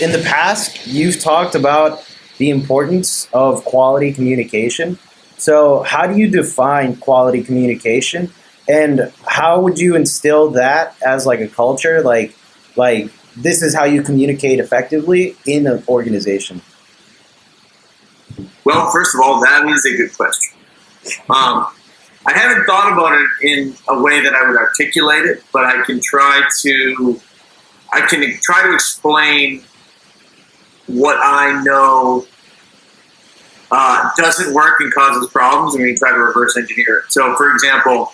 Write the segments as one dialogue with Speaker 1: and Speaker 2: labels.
Speaker 1: in the past, you've talked about the importance of quality communication. So, how do you define quality communication, and how would you instill that as like a culture? Like this is how you communicate effectively in an organization.
Speaker 2: Well, first of all, that is a good question. I haven't thought about it in a way that I would articulate it, but I can try to explain what I know doesn't work and causes problems, and we try to reverse engineer it. So, for example,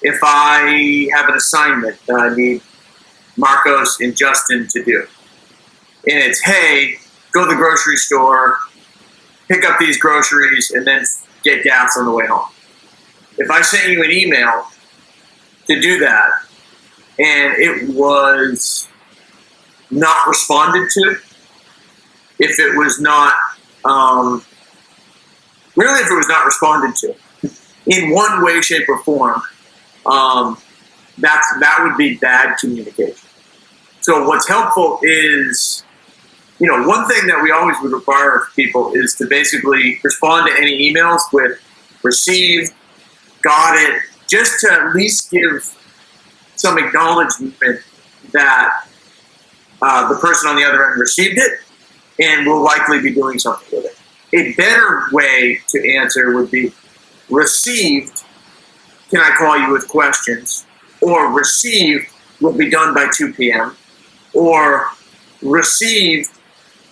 Speaker 2: if I have an assignment that I need Marcos and Justin to do, and it's, hey, go to the grocery store, pick up these groceries, and then get gas on the way home. If I sent you an email to do that, and it was not responded to, if it was not responded to in one way, shape, or form, that would be bad communication. So what's helpful is, one thing that we always would require of people is to basically respond to any emails with received, got it, just to at least give some acknowledgement that the person on the other end received it and will likely be doing something with it. A better way to answer would be received, can I call you with questions? Or received will be done by 2 p.m. Or received,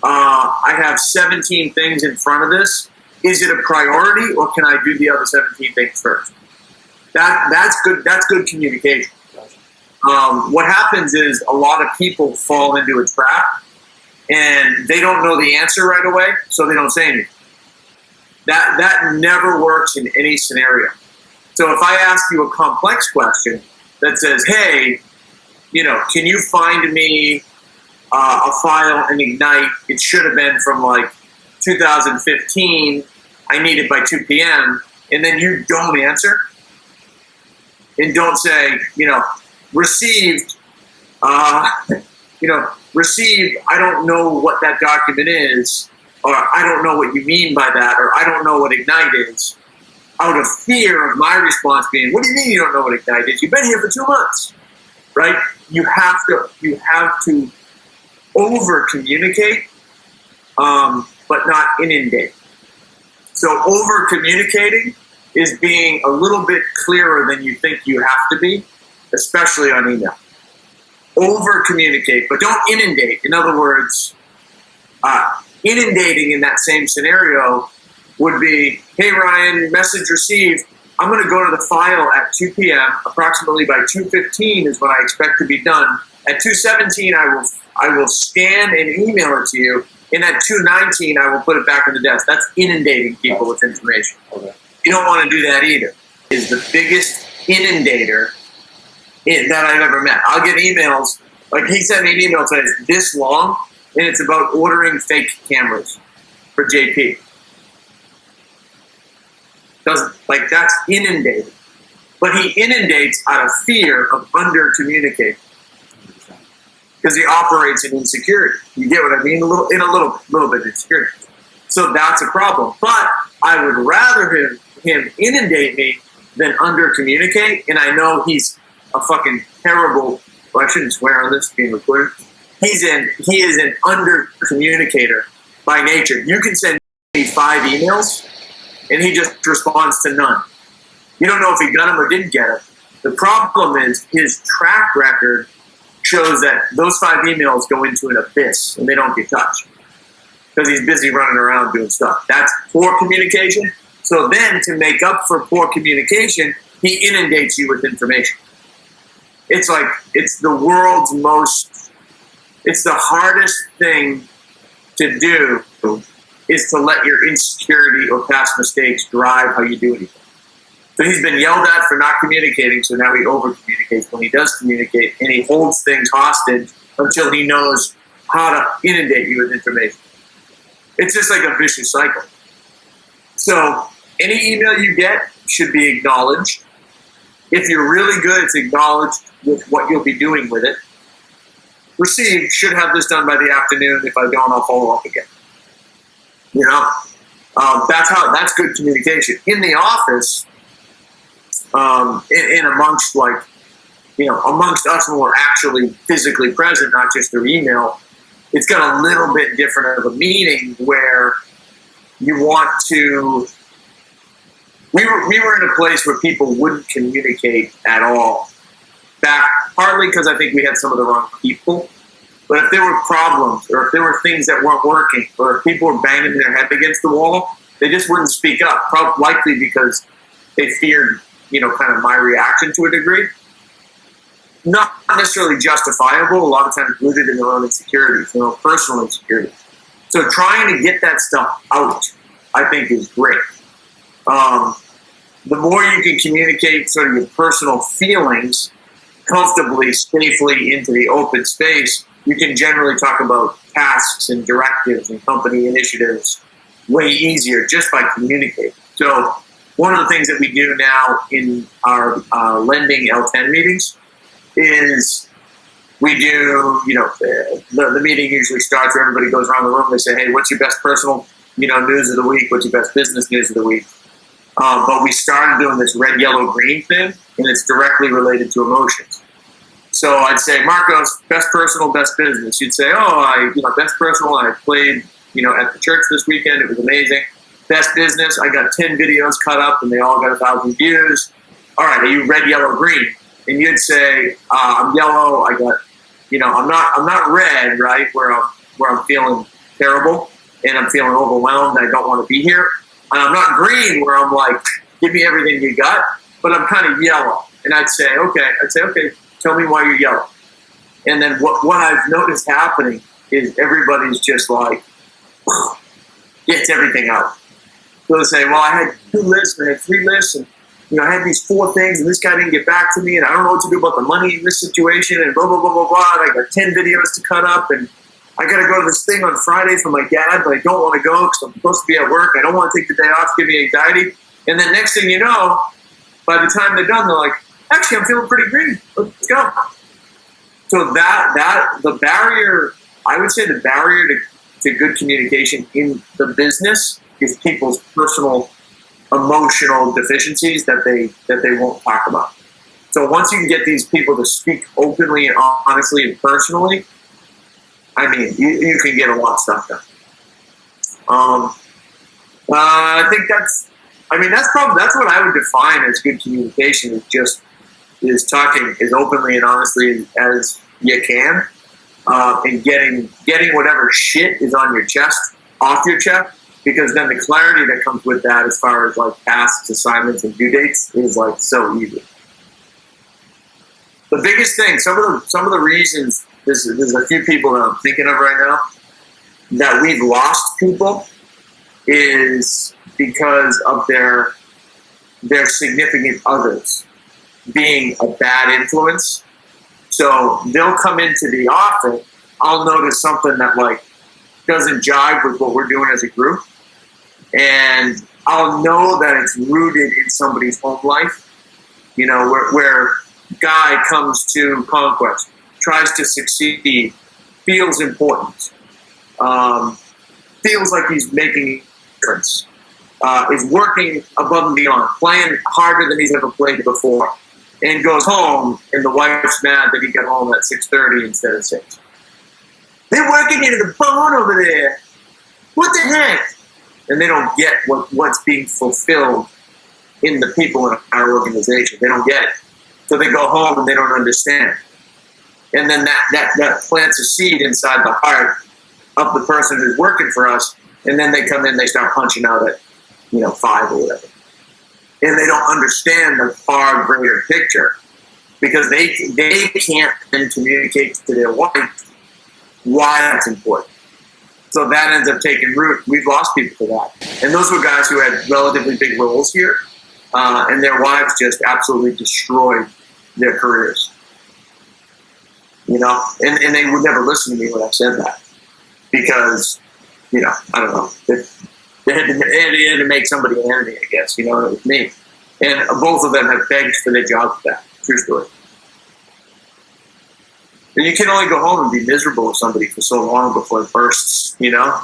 Speaker 2: I have 17 things in front of this. Is it a priority, or can I do the other 17 things first? That's good. That's good communication. What happens is a lot of people fall into a trap, and they don't know the answer right away, so they don't say anything. That never works in any scenario. So if I ask you a complex question that says, hey, can you find me a file in Ignite? It should have been from like 2015. I need it by 2 p.m. And then you don't answer and don't say, received, received, I don't know what that document is, or I don't know what you mean by that, or I don't know what Ignite is, out of fear of my response being, what do you mean you don't know what Ignite is? You've been here for 2 months, right? You have to over communicate, but not inundate. So over communicating is being a little bit clearer than you think you have to be, especially on email. Over communicate, but don't inundate. In other words, inundating in that same scenario would be, hey Ryan, message received. I'm going to go to the file at 2 p.m. Approximately by 2:15 is when I expect to be done. At 2:17, I will scan and email it to you. And at 2:19, I will put it back on the desk. That's inundating people with information.
Speaker 1: Okay.
Speaker 2: You don't want to do that either. Is the biggest inundator that I've ever met. I'll get emails, like he sent me an email that says this long, and it's about ordering fake cameras for JP. That's inundating. But he inundates out of fear of under communicating. Because he operates in insecurity. You get what I mean? A little bit of insecurity. So that's a problem. But I would rather him inundate me than under communicate. And I know he's a fucking terrible. Well, I shouldn't swear on this being recorded. He is an under communicator by nature. You can send me 5 emails, and he just responds to none. You don't know if he got them or didn't get them. The problem is his track record shows that those 5 emails go into an abyss and they don't get touched because he's busy running around doing stuff. That's poor communication. So then to make up for poor communication, he inundates you with information. It's the hardest thing to do is to let your insecurity or past mistakes drive how you do anything. So he's been yelled at for not communicating, so now he over-communicates when he does communicate, and he holds things hostage until he knows how to inundate you with information. It's just like a vicious cycle. So any email you get should be acknowledged. If you're really good, it's acknowledged with what you'll be doing with it. received, should have this done by the afternoon. If I don't, I'll follow up again. That's good communication. In the office, in amongst amongst us when we're actually physically present, not just through email, it's got a little bit different of a meaning where you want to. We were in a place where people wouldn't communicate at all. Back partly because I think we had some of the wrong people. But if there were problems, or if there were things that weren't working, or if people were banging their head against the wall, they just wouldn't speak up. Probably likely because they feared, kind of my reaction to a degree. Not necessarily justifiable. A lot of times rooted in their own insecurities, personal insecurities. So trying to get that stuff out, I think, is great. The more you can communicate sort of your personal feelings comfortably, safely into the open space, you can generally talk about tasks and directives and company initiatives way easier just by communicating. So one of the things that we do now in our lending L10 meetings is we do, the meeting usually starts where everybody goes around the room. They say, hey, what's your best personal, news of the week? What's your best business news of the week? But we started doing this red, yellow, green thing, and it's directly related to emotions. So I'd say, Marcos, best personal, best business. You'd say, best personal, I played, at the church this weekend. It was amazing. Best business, I got 10 videos cut up, and they all got 1,000 views. All right, are you red, yellow, green? And you'd say, I'm yellow. I got, I'm not red, right? Where I'm feeling terrible and I'm feeling overwhelmed. And I don't want to be here. And I'm not green, where I'm like, give me everything you got. But I'm kind of yellow. And I'd say, okay, tell me why you're yellow. And then what I've noticed happening is everybody's just like, gets everything out. So they say, well, I had 2 lists and I had 3 lists, and I had these 4 things, and this guy didn't get back to me, and I don't know what to do about the money in this situation, and blah, blah, blah, blah, blah. And I got 10 videos to cut up, and I got to go to this thing on Friday for my dad, but I don't want to go because I'm supposed to be at work. I don't want to take the day off, give me anxiety. And then next thing you know, by the time they're done, they're like, actually, I'm feeling pretty green. Let's go. So the barrier, I would say the barrier to good communication in the business is people's personal emotional deficiencies that they won't talk about. So once you can get these people to speak openly and honestly and personally, I mean, you can get a lot of stuff done. I think that's what I would define as good communication, is talking as openly and honestly as you can, and getting whatever shit is on your chest off your chest, because then the clarity that comes with that, as far as like tasks, assignments, and due dates, is like so easy. The biggest thing, some of the reasons, there's a few people that I'm thinking of right now that we've lost people, is because of their significant others being a bad influence. So they'll come into the office, I'll notice something that like doesn't jive with what we're doing as a group, and I'll know that it's rooted in somebody's home life, where guy comes to Conquest, tries to succeed, feels important, feels like he's making a difference, is working above and beyond, playing harder than he's ever played before, and goes home, and the wife's mad that he got home at 6:30 instead of 6. They're working into the bone over there. What the heck? And they don't get what's being fulfilled in the people in our organization. They don't get it. So they go home and they don't understand. And then that plants a seed inside the heart of the person who's working for us. And then they come in, they start punching out at 5 or whatever. And they don't understand the far greater picture, because they can't then communicate to their wife why that's important. So that ends up taking root. We've lost people for that. And those were guys who had relatively big roles here, and their wives just absolutely destroyed their careers. And they would never listen to me when I said that, because, I don't know. They had to make somebody an enemy, I guess. It was me. And both of them have begged for their jobs back. True story. And you can only go home and be miserable with somebody for so long before it bursts, you know?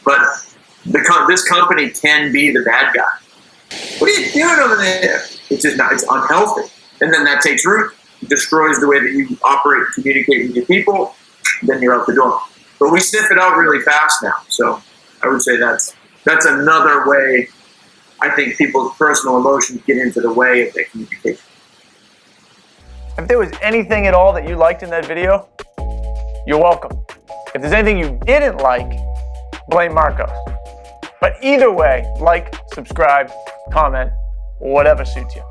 Speaker 2: But this company can be the bad guy. What are you doing over there? It's just not, it's unhealthy. And then that takes root, destroys the way that you operate and communicate with your people, then you're out the door. But we sniff it out really fast now. So I would say that's another way I think people's personal emotions get into the way of their communication.
Speaker 3: If there was anything at all that you liked in that video, you're welcome. If there's anything you didn't like, blame Marcos. But either way, like, subscribe, comment, whatever suits you.